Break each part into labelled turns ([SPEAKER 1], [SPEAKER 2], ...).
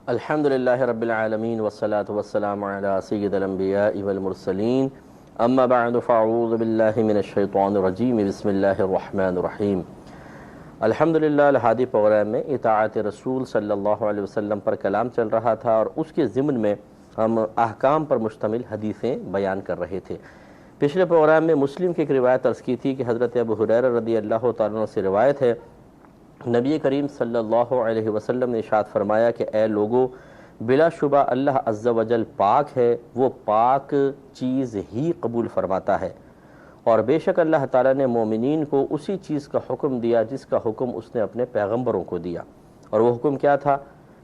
[SPEAKER 1] الحمدللہ رب العالمین والصلاة والسلام علی سید الانبیاء والمرسلین اما بعد فاعوذ باللہ من الشیطان الرجیم بسم اللہ الرحمن الرحیم۔ الحمدللہ الہادی پروگرام میں اطاعت رسول صلی اللہ علیہ وسلم پر کلام چل رہا تھا اور اس کے ضمن میں ہم احکام پر مشتمل حدیثیں بیان کر رہے تھے۔ پچھلے پروگرام میں مسلم کی ایک روایت عرض کی تھی کہ حضرت ابو ہریرہ رضی اللہ تعالیٰ عنہ سے روایت ہے، نبی کریم صلی اللہ علیہ وسلم نے ارشاد فرمایا کہ اے لوگو، بلا شبہ اللہ عز و جل پاک ہے، وہ پاک چیز ہی قبول فرماتا ہے، اور بے شک اللہ تعالیٰ نے مومنین کو اسی چیز کا حکم دیا جس کا حکم اس نے اپنے پیغمبروں کو دیا۔ اور وہ حکم کیا تھا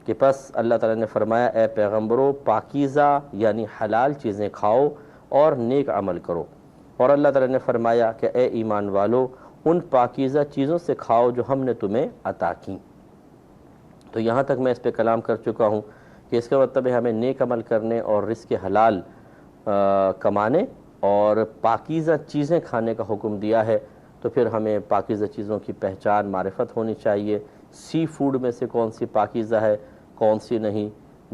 [SPEAKER 1] کہ پس اللہ تعالیٰ نے فرمایا اے پیغمبروں، پاکیزہ یعنی حلال چیزیں کھاؤ اور نیک عمل کرو، اور اللہ تعالیٰ نے فرمایا کہ اے ایمان والو، ان پاکیزہ چیزوں سے کھاؤ جو ہم نے تمہیں عطا کی۔ تو یہاں تک میں اس پہ کلام کر چکا ہوں کہ اس کا مطلب ہے ہمیں نیک عمل کرنے اور رزق حلال کمانے اور پاکیزہ چیزیں کھانے کا حکم دیا ہے، تو پھر ہمیں پاکیزہ چیزوں کی پہچان معرفت ہونی چاہیے۔ سی فوڈ میں سے کون سی پاکیزہ ہے، کون سی نہیں،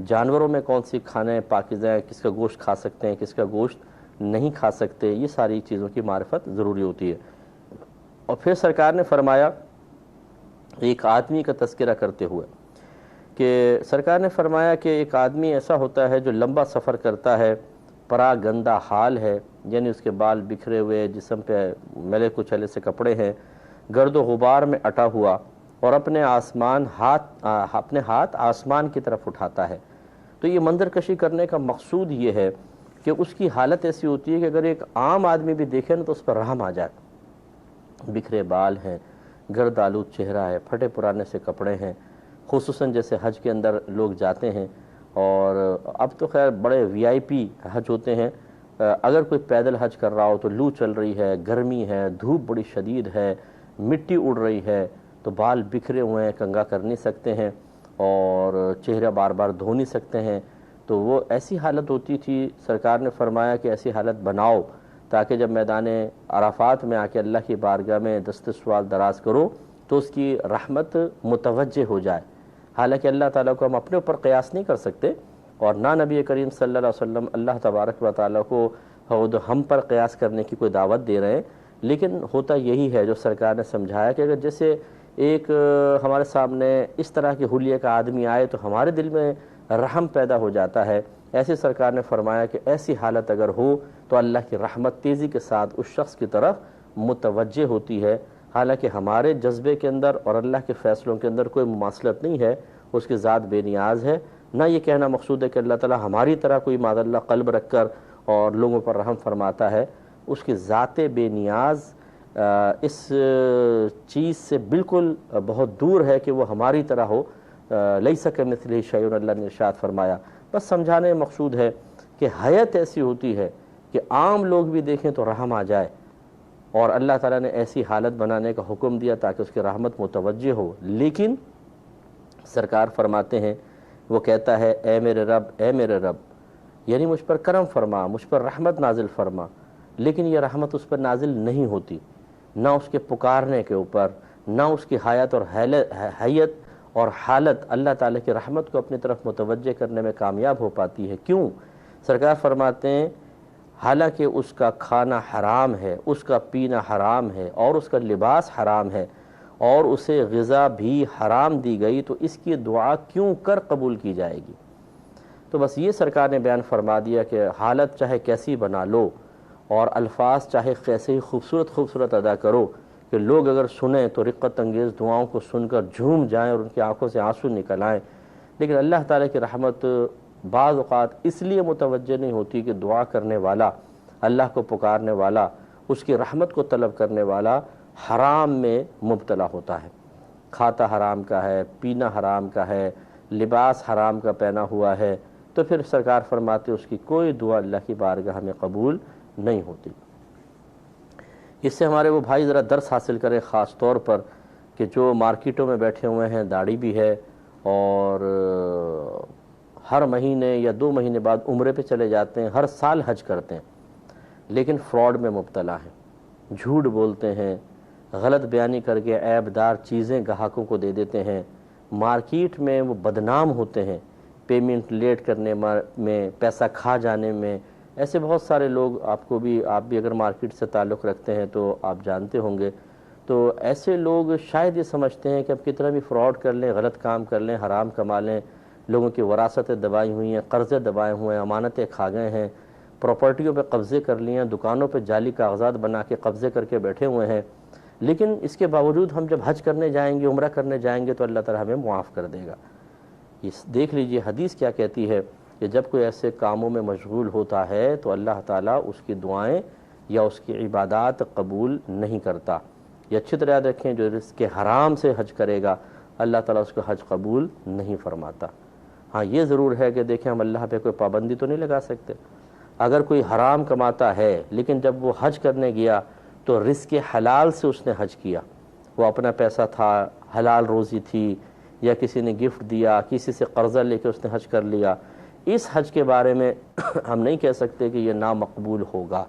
[SPEAKER 1] جانوروں میں کون سی کھانے پاکیزہ ہیں، کس کا گوشت کھا سکتے ہیں، کس کا گوشت نہیں کھا سکتے، یہ ساری چیزوں کی معرفت ضروری ہوتی ہے۔ اور پھر سرکار نے فرمایا ایک آدمی کا تذکرہ کرتے ہوئے کہ سرکار نے فرمایا کہ ایک آدمی ایسا ہوتا ہے جو لمبا سفر کرتا ہے، پرا گندہ حال ہے، یعنی اس کے بال بکھرے ہوئے، جسم پہ ملے کچلے سے کپڑے ہیں، گرد و غبار میں اٹا ہوا، اور اپنے ہاتھ آسمان کی طرف اٹھاتا ہے۔ تو یہ منظر کشی کرنے کا مقصود یہ ہے کہ اس کی حالت ایسی ہوتی ہے کہ اگر ایک عام آدمی بھی دیکھے نا تو اس پر رحم آ جائے۔ بکھرے بال ہیں، گرد آلود چہرہ ہے، پھٹے پرانے سے کپڑے ہیں، خصوصاً جیسے حج کے اندر لوگ جاتے ہیں، اور اب تو خیر بڑے وی آئی پی حج ہوتے ہیں، اگر کوئی پیدل حج کر رہا ہو تو لو چل رہی ہے، گرمی ہے، دھوپ بڑی شدید ہے، مٹی اڑ رہی ہے، تو بال بکھرے ہوئے ہیں، کنگھا کر نہیں سکتے ہیں اور چہرہ بار بار دھو نہیں سکتے ہیں، تو وہ ایسی حالت ہوتی تھی۔ سرکار نے فرمایا کہ ایسی حالت بناؤ تاکہ جب میدان عرفات میں آ کے اللہ کی بارگاہ میں دست سوال دراز کرو تو اس کی رحمت متوجہ ہو جائے۔ حالانکہ اللہ تعالیٰ کو ہم اپنے اوپر قیاس نہیں کر سکتے، اور نہ نبی کریم صلی اللہ علیہ وسلم اللہ تبارک و تعالیٰ کو ہم پر قیاس کرنے کی کوئی دعوت دے رہے ہیں، لیکن ہوتا یہی ہے جو سرکار نے سمجھایا کہ اگر جیسے ایک ہمارے سامنے اس طرح کے حلیے کا آدمی آئے تو ہمارے دل میں رحم پیدا ہو جاتا ہے، ایسے سرکار نے فرمایا کہ ایسی حالت اگر ہو تو اللہ کی رحمت تیزی کے ساتھ اس شخص کی طرف متوجہ ہوتی ہے۔ حالانکہ ہمارے جذبے کے اندر اور اللہ کے فیصلوں کے اندر کوئی مماثلت نہیں ہے، اس کی ذات بے نیاز ہے۔ نہ یہ کہنا مقصود ہے کہ اللہ تعالیٰ ہماری طرح کوئی معاذ اللہ قلب رکھ کر اور لوگوں پر رحم فرماتا ہے، اس کی ذات بے نیاز اس چیز سے بالکل بہت دور ہے کہ وہ ہماری طرح ہو۔ لیس کمثلہ شیء، اللہ نے ارشاد فرمایا۔ بس سمجھانے مقصود ہے کہ حیت ایسی ہوتی ہے کہ عام لوگ بھی دیکھیں تو رحم آ جائے، اور اللہ تعالیٰ نے ایسی حالت بنانے کا حکم دیا تاکہ اس کی رحمت متوجہ ہو۔ لیکن سرکار فرماتے ہیں، وہ کہتا ہے اے میرے رب، اے میرے رب، یعنی مجھ پر کرم فرما، مجھ پر رحمت نازل فرما، لیکن یہ رحمت اس پر نازل نہیں ہوتی، نہ اس کے پکارنے کے اوپر، نہ اس کی حیات اور حالت اللہ تعالیٰ کی رحمت کو اپنی طرف متوجہ کرنے میں کامیاب ہو پاتی ہے۔ کیوں؟ سرکار فرماتے ہیں حالانکہ اس کا کھانا حرام ہے، اس کا پینا حرام ہے، اور اس کا لباس حرام ہے، اور اسے غذا بھی حرام دی گئی، تو اس کی دعا کیوں کر قبول کی جائے گی؟ تو بس یہ سرکار نے بیان فرما دیا کہ حالت چاہے کیسی بنا لو اور الفاظ چاہے کیسے ہی خوبصورت ادا کرو کہ لوگ اگر سنیں تو رقت انگیز دعاؤں کو سن کر جھوم جائیں اور ان کی آنکھوں سے آنسو نکل آئیں، لیکن اللہ تعالیٰ کی رحمت بعض اوقات اس لیے متوجہ نہیں ہوتی کہ دعا کرنے والا، اللہ کو پکارنے والا، اس کی رحمت کو طلب کرنے والا حرام میں مبتلا ہوتا ہے، کھاتا حرام کا ہے، پینا حرام کا ہے، لباس حرام کا پہنا ہوا ہے، تو پھر سرکار فرماتے اس کی کوئی دعا اللہ کی بارگاہ میں قبول نہیں ہوتی۔ اس سے ہمارے وہ بھائی ذرا درس حاصل کریں، خاص طور پر کہ جو مارکیٹوں میں بیٹھے ہوئے ہیں، داڑھی بھی ہے، اور ہر مہینے یا 2 مہینے بعد عمرے پہ چلے جاتے ہیں، ہر سال حج کرتے ہیں، لیکن فراڈ میں مبتلا ہیں، جھوٹ بولتے ہیں، غلط بیانی کر کے عیب دار چیزیں گاہکوں کو دے دیتے ہیں، مارکیٹ میں وہ بدنام ہوتے ہیں پیمنٹ لیٹ کرنے میں، پیسہ کھا جانے میں، ایسے بہت سارے لوگ آپ بھی اگر مارکیٹ سے تعلق رکھتے ہیں تو آپ جانتے ہوں گے۔ تو ایسے لوگ شاید یہ سمجھتے ہیں کہ اب کتنا بھی فراڈ کر لیں، غلط کام کر لیں، حرام کما لیں، لوگوں کی وراثتیں دبائی ہوئی ہیں، قرضے دبائے ہوئے ہیں، امانتیں کھا گئے ہیں، پراپرٹیوں پہ قبضے کر لیے ہیں، دکانوں پہ جعلی کاغذات بنا کے قبضے کر کے بیٹھے ہوئے ہیں، لیکن اس کے باوجود ہم جب حج کرنے جائیں گے، عمرہ کرنے جائیں گے تو اللہ تعالیٰ ہمیں معاف کر دے گا۔ دیکھ لیجئے حدیث کیا کہتی ہے کہ جب کوئی ایسے کاموں میں مشغول ہوتا ہے تو اللہ تعالیٰ اس کی دعائیں یا اس کی عبادات قبول نہیں کرتا۔ یہ اچھی طرح یاد رکھیں، جو رزق حرام سے حج کرے گا اللہ تعالیٰ اس کا حج قبول نہیں فرماتا۔ ہاں یہ ضرور ہے کہ دیکھیں ہم اللہ پہ کوئی پابندی تو نہیں لگا سکتے۔ اگر کوئی حرام کماتا ہے لیکن جب وہ حج کرنے گیا تو رزق حلال سے اس نے حج کیا، وہ اپنا پیسہ تھا، حلال روزی تھی، یا کسی نے گفٹ دیا، کسی سے قرضہ لے کے اس نے حج کر لیا، اس حج کے بارے میں ہم نہیں کہہ سکتے کہ یہ نامقبول ہوگا۔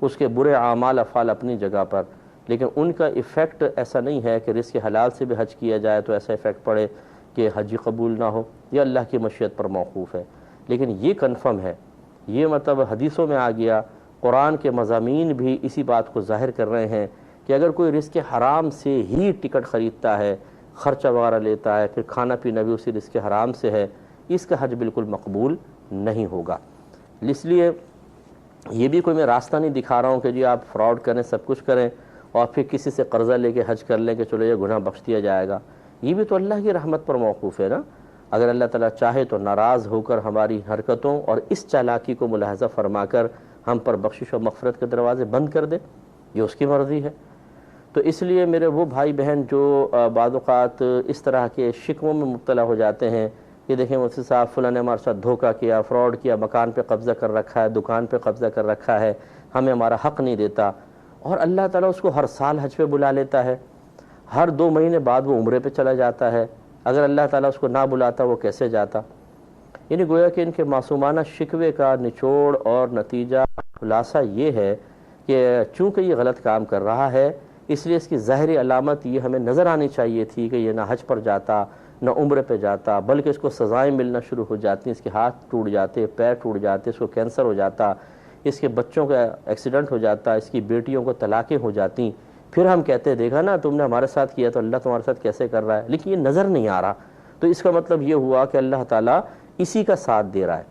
[SPEAKER 1] اس کے برے اعمال افعال اپنی جگہ پر، لیکن ان کا ایفیکٹ ایسا نہیں ہے کہ رزق حلال سے بھی حج کیا جائے تو ایسا ایفیکٹ پڑے کہ حج قبول نہ ہو، یہ اللہ کی مشیت پر موقوف ہے۔ لیکن یہ کنفرم ہے، یہ مطلب حدیثوں میں آ گیا، قرآن کے مضامین بھی اسی بات کو ظاہر کر رہے ہیں کہ اگر کوئی رزق حرام سے ہی ٹکٹ خریدتا ہے، خرچہ وغیرہ لیتا ہے، پھر کھانا پینا بھی اسی رزق حرام سے ہے، اس کا حج بالکل مقبول نہیں ہوگا۔ اس لیے یہ بھی کوئی میں راستہ نہیں دکھا رہا ہوں کہ جی آپ فراڈ کریں، سب کچھ کریں اور پھر کسی سے قرضہ لے کے حج کر لیں کہ چلو یہ گناہ بخش دیا جائے گا۔ یہ بھی تو اللہ کی رحمت پر موقوف ہے نا۔ اگر اللہ تعالیٰ چاہے تو ناراض ہو کر ہماری حرکتوں اور اس چالاکی کو ملاحظہ فرما کر ہم پر بخشش و مغفرت کے دروازے بند کر دے، یہ اس کی مرضی ہے۔ تو اس لیے میرے وہ بھائی بہن جو بعض اوقات اس طرح کے شکووں میں مبتلا ہو جاتے ہیں کہ دیکھیں مفتی صاحب فلاں نے ہمارے ساتھ دھوکہ کیا، فراڈ کیا، مکان پہ قبضہ کر رکھا ہے، دکان پہ قبضہ کر رکھا ہے، ہمیں ہمارا حق نہیں دیتا، اور اللہ تعالیٰ اس کو ہر سال حج پہ بلا لیتا ہے، ہر 2 مہینے بعد وہ عمرے پہ چلا جاتا ہے، اگر اللہ تعالیٰ اس کو نہ بلاتا وہ کیسے جاتا؟ یعنی گویا کہ ان کے معصومانہ شکوے کا نچوڑ اور نتیجہ خلاصہ یہ ہے کہ چونکہ یہ غلط کام کر رہا ہے، اس لیے اس کی ظاہری علامت یہ ہمیں نظر آنی چاہیے تھی کہ یہ نہ حج پر جاتا، نہ عمرے پہ جاتا، بلکہ اس کو سزائیں ملنا شروع ہو جاتی، اس کے ہاتھ ٹوٹ جاتے، پیر ٹوٹ جاتے، اس کو کینسر ہو جاتا، اس کے بچوں کا ایکسیڈنٹ ہو جاتا، اس کی بیٹیوں کو طلاقیں ہو جاتی، پھر ہم کہتے ہیں دیکھا نا تم نے ہمارے ساتھ کیا تو اللہ تمہارے ساتھ کیسے کر رہا ہے، لیکن یہ نظر نہیں آ رہا۔ تو اس کا مطلب یہ ہوا کہ اللہ تعالیٰ اسی کا ساتھ دے رہا ہے۔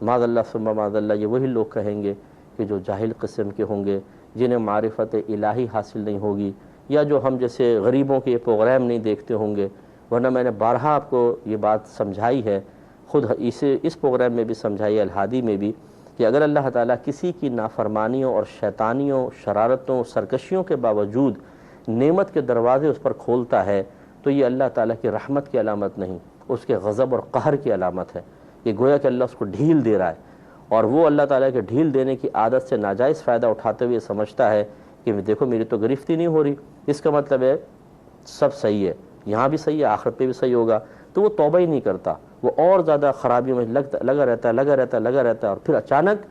[SPEAKER 1] معاذ اللہ ثم معاذ اللہ، یہ وہی لوگ کہیں گے کہ جو جاہل قسم کے ہوں گے، جنہیں معرفت الہی حاصل نہیں ہوگی، یا جو ہم جیسے غریبوں کے یہ پروگرام نہیں دیکھتے ہوں گے، ورنہ میں نے بارہا آپ کو یہ بات سمجھائی ہے، خود اس پروگرام میں بھی سمجھائی ہے، الہادی میں بھی، کہ اگر اللہ تعالیٰ کسی کی نافرمانیوں اور شیطانیوں، شرارتوں، سرکشیوں کے باوجود نعمت کے دروازے اس پر کھولتا ہے تو یہ اللہ تعالیٰ کی رحمت کی علامت نہیں، اس کے غضب اور قہر کی علامت ہے۔ یہ گویا کہ اللہ اس کو ڈھیل دے رہا ہے، اور وہ اللہ تعالیٰ کے ڈھیل دینے کی عادت سے ناجائز فائدہ اٹھاتے ہوئے سمجھتا ہے کہ دیکھو میری تو گرفتی نہیں ہو رہی، اس کا مطلب ہے سب صحیح ہے، یہاں بھی صحیح ہے، آخرت پہ بھی صحیح ہوگا، تو وہ توبہ ہی نہیں کرتا، وہ اور زیادہ خرابیوں میں لگا رہتا ہے، اور پھر اچانک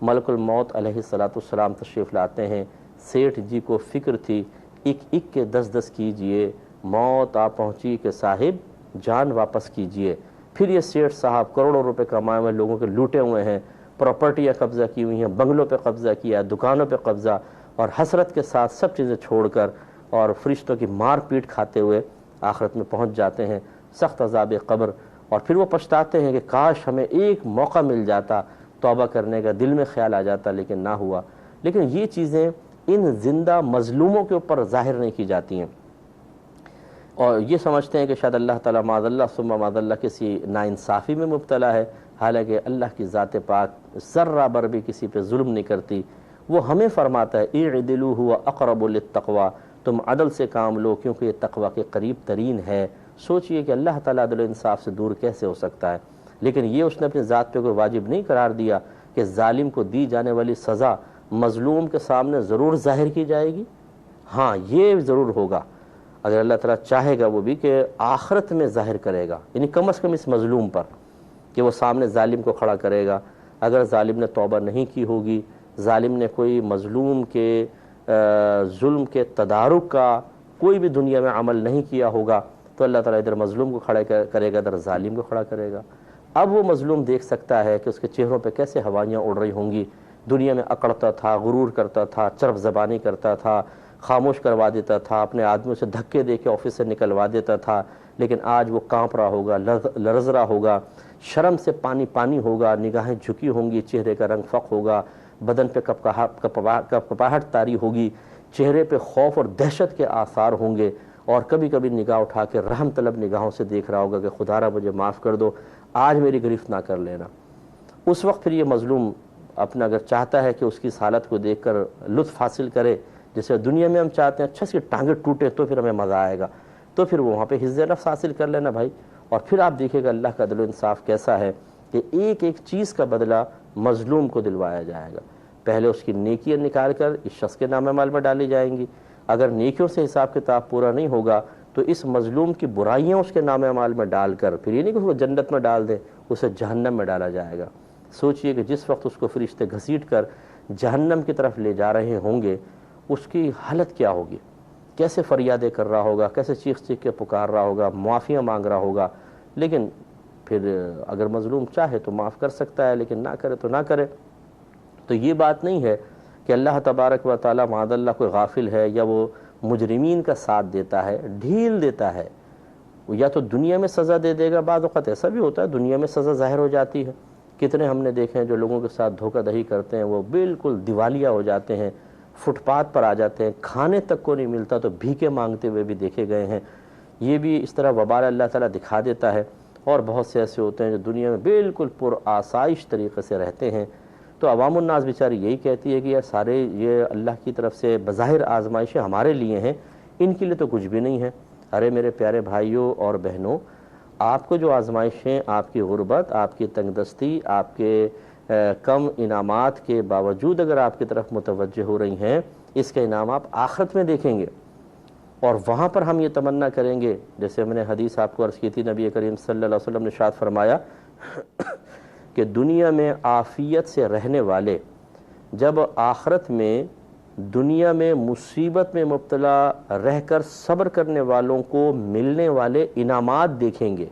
[SPEAKER 1] ملک الموت علیہ السلام تشریف لاتے ہیں۔ سیٹھ جی کو فکر تھی، ایک ایک کے 10 کیجئے، موت آ پہنچی کہ صاحب جان واپس کیجئے۔ پھر یہ سیٹھ صاحب کروڑوں روپے کمائے ہوئے لوگوں کے لوٹے ہوئے ہیں، پراپرٹیاں قبضہ کی ہوئی ہیں، بنگلوں پہ قبضہ کیا، دکانوں پہ قبضہ، اور حسرت کے ساتھ سب چیزیں چھوڑ کر اور فرشتوں کی مار پیٹ کھاتے ہوئے آخرت میں پہنچ جاتے ہیں، سخت عذاب قبر، اور پھر وہ پچھتاتے ہیں کہ کاش ہمیں ایک موقع مل جاتا توبہ کرنے کا، دل میں خیال آ جاتا لیکن نہ ہوا۔ لیکن یہ چیزیں ان زندہ مظلوموں کے اوپر ظاہر نہیں کی جاتی ہیں، اور یہ سمجھتے ہیں کہ شاید اللہ تعالیٰ معاذ اللہ ثم معاذ اللہ کسی ناانصافی میں مبتلا ہے، حالانکہ اللہ کی ذات پاک ذرہ بر بھی کسی پہ ظلم نہیں کرتی۔ وہ ہمیں فرماتا ہے اعدلوا هو اقرب للتقوی، تم عدل سے کام لو کیونکہ یہ تقوی کے قریب ترین ہے۔ سوچئے کہ اللہ تعالیٰ عدل و انصاف سے دور کیسے ہو سکتا ہے، لیکن یہ اس نے اپنی ذات پہ کوئی واجب نہیں قرار دیا کہ ظالم کو دی جانے والی سزا مظلوم کے سامنے ضرور ظاہر کی جائے گی۔ ہاں یہ ضرور ہوگا، اگر اللہ تعالیٰ چاہے گا وہ بھی کہ آخرت میں ظاہر کرے گا، یعنی کم از کم اس مظلوم پر کہ وہ سامنے ظالم کو کھڑا کرے گا۔ اگر ظالم نے توبہ نہیں کی ہوگی، ظالم نے کوئی مظلوم کے ظلم کے تدارک کا کوئی بھی دنیا میں عمل نہیں کیا ہوگا، تو اللہ تعالیٰ ادھر مظلوم کو کھڑا کرے گا، ادھر ظالم کو کھڑا کرے گا۔ اب وہ مظلوم دیکھ سکتا ہے کہ اس کے چہروں پہ کیسے ہوائیاں اڑ رہی ہوں گی، دنیا میں اکڑتا تھا، غرور کرتا تھا، چرب زبانی کرتا تھا، خاموش کروا دیتا تھا، اپنے آدمیوں سے دھکے دے کے آفس سے نکلوا دیتا تھا، لیکن آج وہ کانپ رہا ہوگا، لرز رہا ہوگا، شرم سے پانی پانی ہوگا، نگاہیں جھکی ہوں گی، چہرے کا رنگ فق ہوگا، بدن پہ کپکپاہٹ طاری ہوگی، چہرے پہ خوف اور دہشت کے آثار ہوں گے، اور کبھی کبھی نگاہ اٹھا کے رحم طلب نگاہوں سے دیکھ رہا ہوگا کہ خدا را مجھے معاف کر دو، آج میری گرفت نہ کر لینا۔ اس وقت پھر یہ مظلوم اپنا اگر چاہتا ہے کہ اس کی اس حالت کو دیکھ کر لطف حاصل کرے، جیسے دنیا میں ہم چاہتے ہیں اچھا سی ٹانگیں ٹوٹے تو پھر ہمیں مزہ آئے گا، تو پھر وہاں پہ حفظ نفس حاصل کر لینا بھائی، اور پھر آپ دیکھیں گا اللہ کا عدل و انصاف کیسا ہے کہ ایک ایک چیز کا بدلہ مظلوم کو دلوایا جائے گا۔ پہلے اس کی نیکیاں نکال کر اس شخص کے نام اعمال میں ڈالی جائیں گی، اگر نیکیوں سے حساب کتاب پورا نہیں ہوگا تو اس مظلوم کی برائیاں اس کے نام اعمال میں ڈال کر، پھر یہ نہیں کہ اس کو جنت میں ڈال دیں، اسے جہنم میں ڈالا جائے گا۔ سوچئے کہ جس وقت اس کو فرشتے گھسیٹ کر جہنم کی طرف لے جا رہے ہوں گے، اس کی حالت کیا ہوگی، کیسے فریادیں کر رہا ہوگا، کیسے چیخ چیخ کے پکار رہا ہوگا، معافیاں مانگ رہا ہوگا۔ لیکن پھر اگر مظلوم چاہے تو معاف کر سکتا ہے، لیکن نہ کرے تو نہ کرے۔ تو یہ بات نہیں ہے کہ اللہ تبارک و تعالی معاذ اللہ کوئی غافل ہے یا وہ مجرمین کا ساتھ دیتا ہے، ڈھیل دیتا ہے، یا تو دنیا میں سزا دے دے گا، بعض اوقات ایسا بھی ہوتا ہے دنیا میں سزا ظاہر ہو جاتی ہے، کتنے ہم نے دیکھے ہیں جو لوگوں کے ساتھ دھوکہ دہی کرتے ہیں وہ بالکل دیوالیہ ہو جاتے ہیں، فٹ پاتھ پر آ جاتے ہیں، کھانے تک کو نہیں ملتا تو بھیکے مانگتے ہوئے بھی دیکھے گئے ہیں۔ یہ بھی اس طرح وبال اللہ تعالیٰ دکھا دیتا ہے، اور بہت سے ایسے ہوتے ہیں جو دنیا میں بالکل پر آسائش طریقے سے رہتے ہیں۔ تو عوام الناس بیچاری یہی کہتی ہے کہ یار سارے یہ اللہ کی طرف سے بظاہر آزمائشیں ہمارے لیے ہیں، ان کے لیے تو کچھ بھی نہیں ہے۔ ارے میرے پیارے بھائیوں اور بہنوں، آپ کو جو آزمائشیں آپ کی غربت، آپ کی تنگ دستی، آپ کے کم انعامات کے باوجود اگر آپ کی طرف متوجہ ہو رہی ہیں، اس کا انعام آپ آخرت میں دیکھیں گے، اور وہاں پر ہم یہ تمنا کریں گے، جیسے میں نے حدیث آپ کو عرض کی تھی، نبی کریم صلی اللہ علیہ وسلم نے ارشاد فرمایا کہ دنیا میں عافیت سے رہنے والے جب آخرت میں دنیا میں مصیبت میں مبتلا رہ کر صبر کرنے والوں کو ملنے والے انعامات دیکھیں گے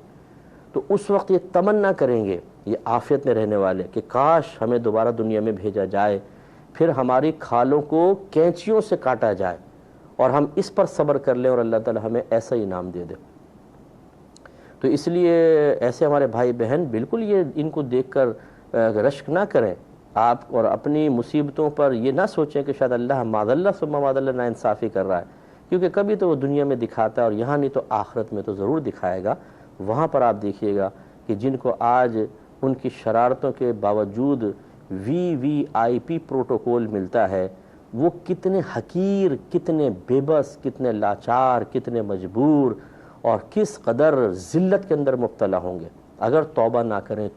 [SPEAKER 1] تو اس وقت یہ تمنا کریں گے، یہ عافیت میں رہنے والے، کہ کاش ہمیں دوبارہ دنیا میں بھیجا جائے، پھر ہماری کھالوں کو کینچیوں سے کاٹا جائے اور ہم اس پر صبر کر لیں اور اللہ تعالی ہمیں ایسا انعام دے دے۔ تو اس لیے ایسے ہمارے بھائی بہن بالکل یہ ان کو دیکھ کر رشک نہ کریں آپ، اور اپنی مصیبتوں پر یہ نہ سوچیں کہ شاید اللہ معاذ اللہ ثم معاذ اللہ ناانصافی کر رہا ہے، کیونکہ کبھی تو وہ دنیا میں دکھاتا ہے اور یہاں نہیں تو آخرت میں تو ضرور دکھائے گا۔ وہاں پر آپ دیکھیے گا کہ جن کو آج ان کی شرارتوں کے باوجود VVIP پروٹوکول ملتا ہے، وہ کتنے حقیر، کتنے بے بس، کتنے لاچار، کتنے مجبور اور کس قدر ذلت کے اندر مبتلا ہوں گے اگر توبہ نہ کریں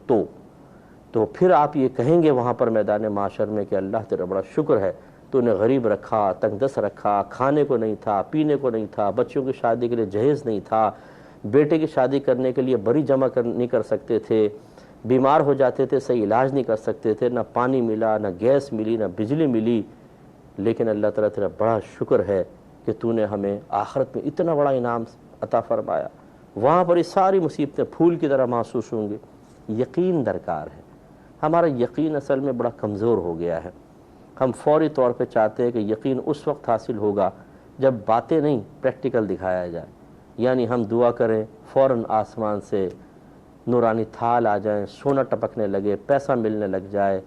[SPEAKER 1] تو پھر آپ یہ کہیں گے وہاں پر میدان معاشر میں کہ اللہ تیرا بڑا شکر ہے، تو نے غریب رکھا، تنگ دست رکھا، کھانے کو نہیں تھا، پینے کو نہیں تھا، بچوں کی شادی کے لیے جہیز نہیں تھا، بیٹے کی شادی کرنے کے لیے بری جمع نہیں کر سکتے تھے، بیمار ہو جاتے تھے، صحیح علاج نہیں کر سکتے تھے، نہ پانی ملا، نہ گیس ملی، نہ بجلی ملی، لیکن اللہ تعالیٰ تیرا بڑا شکر ہے کہ تو نے ہمیں آخرت میں اتنا بڑا انعام عطا فرمایا۔ وہاں پر یہ ساری مصیبتیں پھول کی طرح محسوس ہوں گی۔ یقین درکار ہے، ہمارا یقین اصل میں بڑا کمزور ہو گیا ہے۔ ہم فوری طور پہ چاہتے ہیں کہ یقین اس وقت حاصل ہوگا جب باتیں نہیں پریکٹیکل دکھایا جائے، یعنی ہم دعا کریں فوراً آسمان سے نورانی تھال آ جائیں، سونا ٹپکنے لگے، پیسہ ملنے لگ جائے،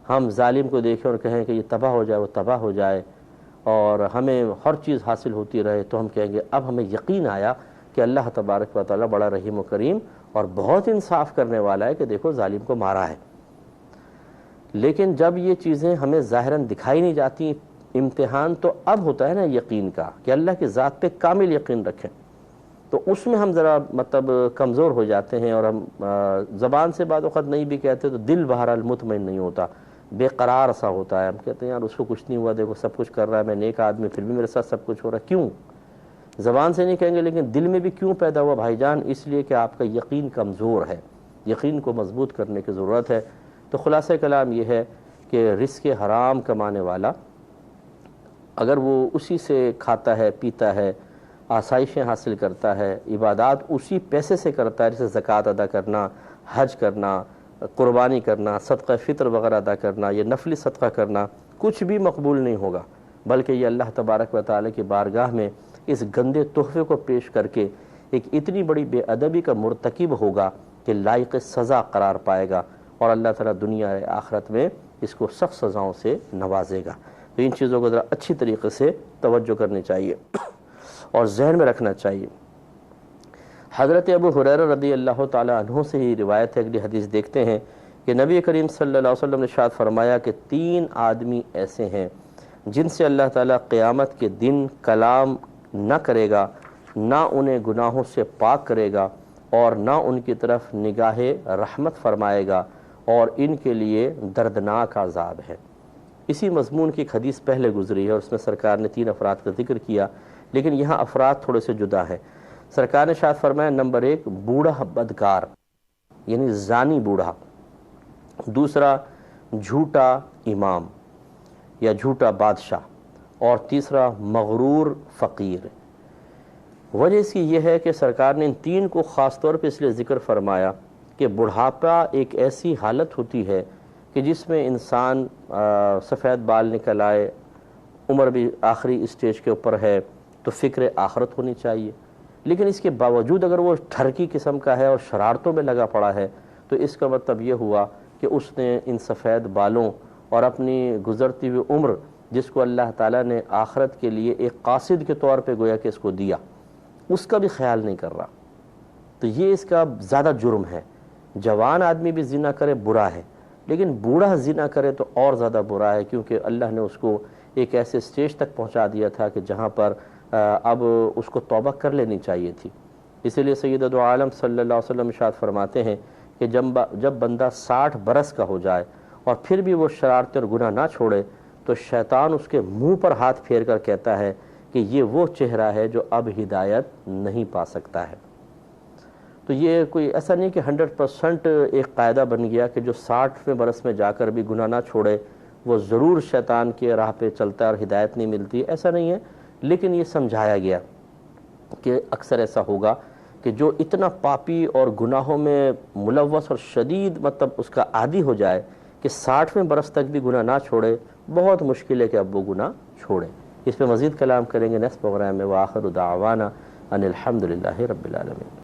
[SPEAKER 1] ہم ظالم کو دیکھیں اور کہیں کہ یہ تباہ ہو جائے، وہ تباہ ہو جائے، اور ہمیں ہر چیز حاصل ہوتی رہے، تو ہم کہیں گے اب ہمیں یقین آیا کہ اللہ تبارک و تعالیٰ بڑا رحیم و کریم اور بہت انصاف کرنے والا ہے کہ دیکھو ظالم کو مارا ہے۔ لیکن جب یہ چیزیں ہمیں ظاہراً دکھائی نہیں جاتی، امتحان تو اب ہوتا ہے نا یقین کا، کہ اللہ کی ذات پہ کامل یقین رکھیں، تو اس میں ہم ذرا کمزور ہو جاتے ہیں، اور ہم زبان سے بعض اوقات نہیں بھی کہتے تو دل بہرحال مطمئن نہیں ہوتا، بے قرار سا ہوتا ہے، ہم کہتے ہیں یار اس کو کچھ نہیں ہوا، دیکھو سب کچھ کر رہا ہے، میں نیک آدمی پھر بھی میرے ساتھ سب کچھ ہو رہا ہے، کیوں؟ زبان سے نہیں کہیں گے لیکن دل میں بھی کیوں پیدا ہوا بھائی جان؟ اس لیے کہ آپ کا یقین کمزور ہے، یقین کو مضبوط کرنے کی ضرورت ہے۔ تو خلاصہ کلام یہ ہے کہ رزق حرام کمانے والا اگر وہ اسی سے کھاتا ہے، پیتا ہے، آسائشیں حاصل کرتا ہے، عبادات اسی پیسے سے کرتا ہے، جیسے زکوٰۃ ادا کرنا، حج کرنا، قربانی کرنا، صدقہ فطر وغیرہ ادا کرنا، یہ نفلی صدقہ کرنا کچھ بھی مقبول نہیں ہوگا، بلکہ یہ اللہ تبارک و تعالیٰ کی بارگاہ میں اس گندے تحفے کو پیش کر کے ایک اتنی بڑی بے ادبی کا مرتکب ہوگا کہ لائق سزا قرار پائے گا، اور اللہ تعالیٰ دنیا اور آخرت میں اس کو سخت سزاؤں سے نوازے گا۔ تو ان چیزوں کو ذرا اچھی طریقے سے توجہ کرنی چاہیے اور ذہن میں رکھنا چاہیے۔ حضرت ابو ہریرہ رضی اللہ تعالیٰ عنہ سے ہی روایت ہے، اگلی حدیث دیکھتے ہیں کہ نبی کریم صلی اللہ علیہ وسلم نے ارشاد فرمایا کہ 3 آدمی ایسے ہیں جن سے اللہ تعالیٰ قیامت کے دن کلام نہ کرے گا، نہ انہیں گناہوں سے پاک کرے گا، اور نہ ان کی طرف نگاہ رحمت فرمائے گا، اور ان کے لیے دردناک عذاب ہے۔ اسی مضمون کی ایک حدیث پہلے گزری ہے اور اس میں سرکار نے 3 افراد کا ذکر کیا، لیکن یہاں افراد تھوڑے سے جدا ہیں۔ سرکار نے ارشاد فرمایا نمبر 1 بوڑھا بدکار، یعنی زانی بوڑھا، دوسرا جھوٹا امام یا جھوٹا بادشاہ، اور تیسرا مغرور فقیر۔ وجہ اس کی یہ ہے کہ سرکار نے ان 3 کو خاص طور پہ اس لیے ذکر فرمایا کہ بڑھاپا ایک ایسی حالت ہوتی ہے کہ جس میں انسان سفید بال نکل آئے، عمر بھی آخری اسٹیج کے اوپر ہے، تو فکر آخرت ہونی چاہیے، لیکن اس کے باوجود اگر وہ ٹھرکی قسم کا ہے اور شرارتوں میں لگا پڑا ہے، تو اس کا مطلب یہ ہوا کہ اس نے ان سفید بالوں اور اپنی گزرتی ہوئی عمر، جس کو اللہ تعالیٰ نے آخرت کے لیے ایک قاصد کے طور پہ گویا کہ اس کو دیا، اس کا بھی خیال نہیں کر رہا، تو یہ اس کا زیادہ جرم ہے۔ جوان آدمی بھی زنا کرے برا ہے، لیکن بوڑھا زنا کرے تو اور زیادہ برا ہے، کیونکہ اللہ نے اس کو ایک ایسے سٹیج تک پہنچا دیا تھا کہ جہاں پر اب اس کو توبہ کر لینی چاہیے تھی۔ اسی لیے سید دو عالم صلی اللہ علیہ وسلم ارشاد فرماتے ہیں کہ جب بندہ 60 برس کا ہو جائے اور پھر بھی وہ شرارتیں اور گناہ نہ چھوڑے، تو شیطان اس کے منہ پر ہاتھ پھیر کر کہتا ہے کہ یہ وہ چہرہ ہے جو اب ہدایت نہیں پا سکتا ہے۔ تو یہ کوئی ایسا نہیں کہ 100% ایک قاعدہ بن گیا کہ جو 60ویں برس میں جا کر بھی گناہ نہ چھوڑے وہ ضرور شیطان کے راہ پہ چلتا ہے اور ہدایت نہیں ملتی، ایسا نہیں ہے، لیکن یہ سمجھایا گیا کہ اکثر ایسا ہوگا کہ جو اتنا پاپی اور گناہوں میں ملوث اور شدید مطلب اس کا عادی ہو جائے کہ 60ویں برس تک بھی گناہ نہ چھوڑے، بہت مشکل ہے کہ اب وہ گناہ چھوڑے۔ اس پہ مزید کلام کریں گے نیکسٹ پروگرام میں۔ وآخر دعوانا ان الحمد للہ رب العالمین۔